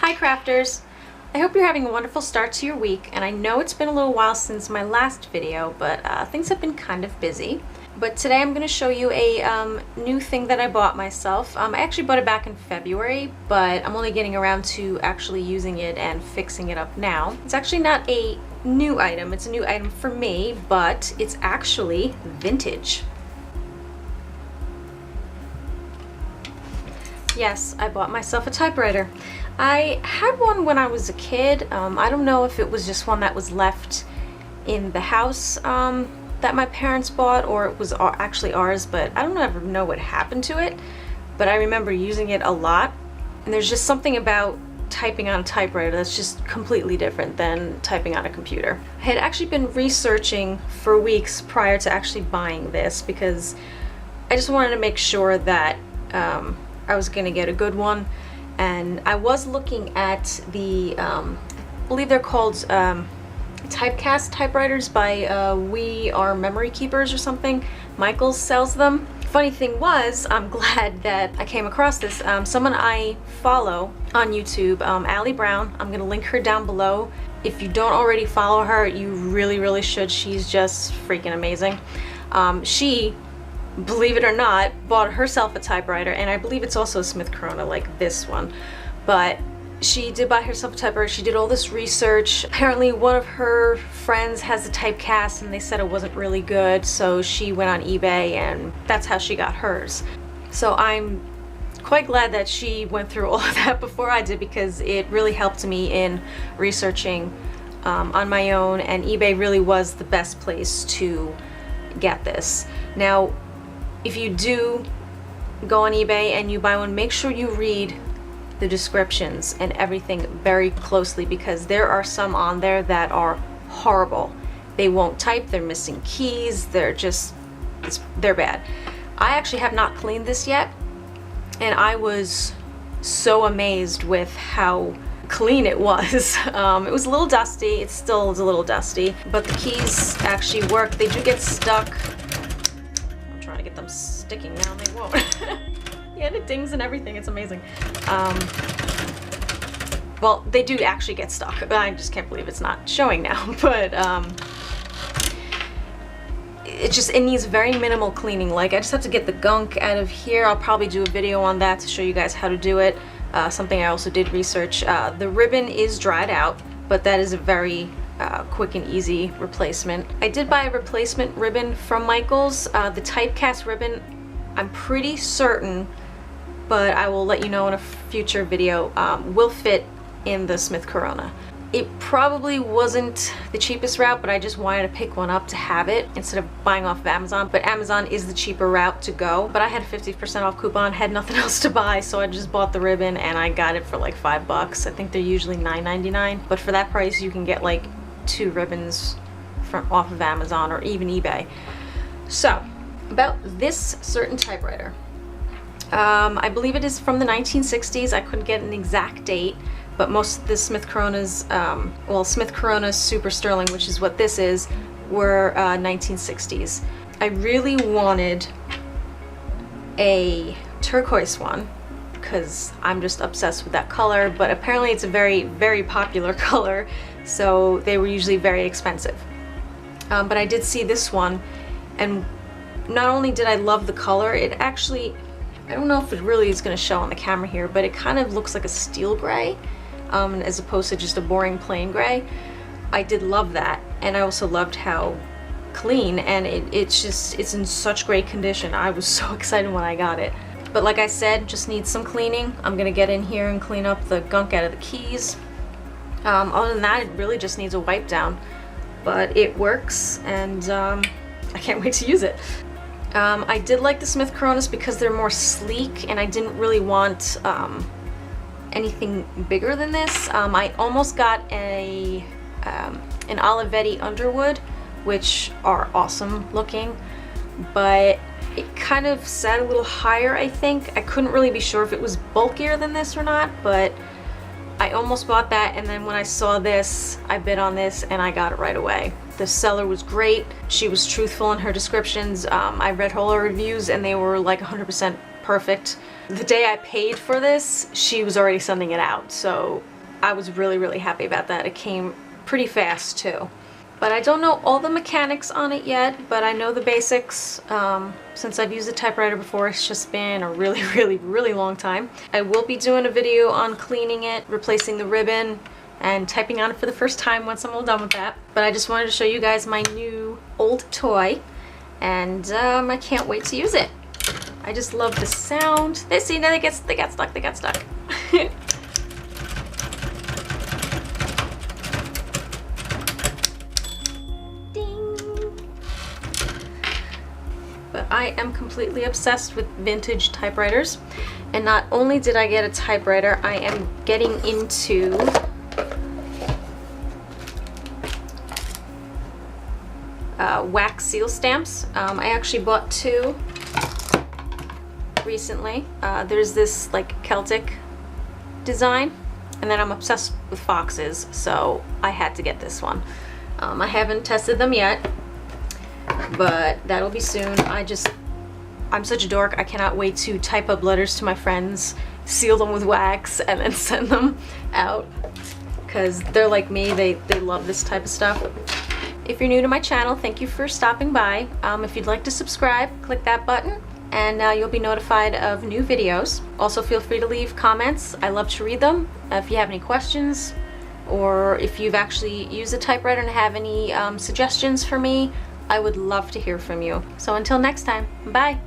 Hi crafters! I hope you're having a wonderful start to your week, and I know it's been a little while since my last video, but things have been kind of busy. But today I'm going to show you a new thing that I bought myself. I actually bought it back in February, but I'm only getting around to actually using it and fixing it up now. It's actually not a new item, it's a new item for me, but it's actually vintage. Yes, I bought myself a typewriter. I had one when I was a kid. I don't know if it was just one that was left in the house that my parents bought, or it was actually ours, but I don't ever know what happened to it. But I remember using it a lot, and there's just something about typing on a typewriter that's just completely different than typing on a computer. I had actually been researching for weeks prior to actually buying this because I just wanted to make sure that I was gonna get a good one. And I was looking at the, I believe they're called typecast typewriters by We Are Memory Keepers or something. Michaels sells them. Funny thing was, I'm glad that I came across this. Someone I follow on YouTube, Allie Brown, I'm gonna link her down below. If you don't already follow her, you really should. She's just freaking amazing. She, believe it or not, bought herself a typewriter, and I believe it's also a Smith Corona like this one, but she did buy herself a typewriter. She did all this research. Apparently one of her friends has a typecast and they said it wasn't really good, so she went on eBay and that's how she got hers. So I'm quite glad that she went through all of that before I did, because it really helped me in researching on my own, and eBay really was the best place to get this. Now, if you do go on eBay and you buy one, make sure you read the descriptions and everything very closely, because there are some on there that are horrible. They won't type, they're missing keys, they're bad. I actually have not cleaned this yet, and I was so amazed with how clean it was. It was a little dusty, it still is a little dusty, but the keys actually work. They do get stuck. Get them sticking now, they won't. Yeah, and it dings and everything, it's amazing. Well, they do actually get stuck. I just can't believe it's not showing now, but it needs very minimal cleaning. Like, I just have to get the gunk out of here. I'll probably do a video on that to show you guys how to do it. Something I also did research. The ribbon is dried out, but that is a very quick and easy replacement. I did buy a replacement ribbon from Michaels. The typecast ribbon, I'm pretty certain, but I will let you know in a future video, will fit in the Smith Corona. It probably wasn't the cheapest route, but I just wanted to pick one up to have it instead of buying off of Amazon. But Amazon is the cheaper route to go. But I had a 50% off coupon, had nothing else to buy, so I just bought the ribbon and I got it for like $5. I think they're usually $9.99, but for that price you can get like 2 ribbons from off of Amazon or even eBay. So, about this certain typewriter. I believe it is from the 1960s. I couldn't get an exact date, but most of the Smith Coronas, well, Smith Corona Super Sterling, which is what this is, were 1960s. I really wanted a turquoise one because I'm just obsessed with that color, but apparently it's a very popular color, so they were usually very expensive. But I did see this one, and not only did I love the color, it actually, I don't know if it really is going to show on the camera here, but it kind of looks like a steel gray, as opposed to just a boring plain gray. I did love that, and I also loved how clean, and it's in such great condition. I was so excited when I got it. But like I said, just needs some cleaning. I'm gonna get in here and clean up the gunk out of the keys. Other than that, it really just needs a wipe down. But it works, and I can't wait to use it. I did like the Smith Coronas because they're more sleek, and I didn't really want anything bigger than this. I almost got an Olivetti Underwood, which are awesome looking, but it kind of sat a little higher, I think. I couldn't really be sure if it was bulkier than this or not, but I almost bought that, and then when I saw this, I bid on this and I got it right away. The seller was great. She was truthful in her descriptions. I read all her reviews and they were like 100% perfect. The day I paid for this, she was already sending it out, so I was really, really happy about that. It came pretty fast too. But I don't know all the mechanics on it yet, but I know the basics. Since I've used a typewriter before, it's just been a really, really, really long time. I will be doing a video on cleaning it, replacing the ribbon, and typing on it for the first time once I'm all done with that. But I just wanted to show you guys my new old toy, and I can't wait to use it. I just love the sound. See, now they got stuck, they got stuck. But I am completely obsessed with vintage typewriters, and not only did I get a typewriter, I am getting into wax seal stamps. I actually bought 2 recently. There's this like Celtic design, and then I'm obsessed with foxes, so I had to get this one. I haven't tested them yet, but that'll be soon. I'm such a dork. I cannot wait to type up letters to my friends, seal them with wax, and then send them out, because they're like me, they love this type of stuff. If you're new to my channel, thank you for stopping by. If you'd like to subscribe, click that button, and you'll be notified of new videos. Also, feel free to leave comments. I love to read them. If you have any questions, or if you've actually used a typewriter and have any suggestions for me, I would love to hear from you. So until next time, bye!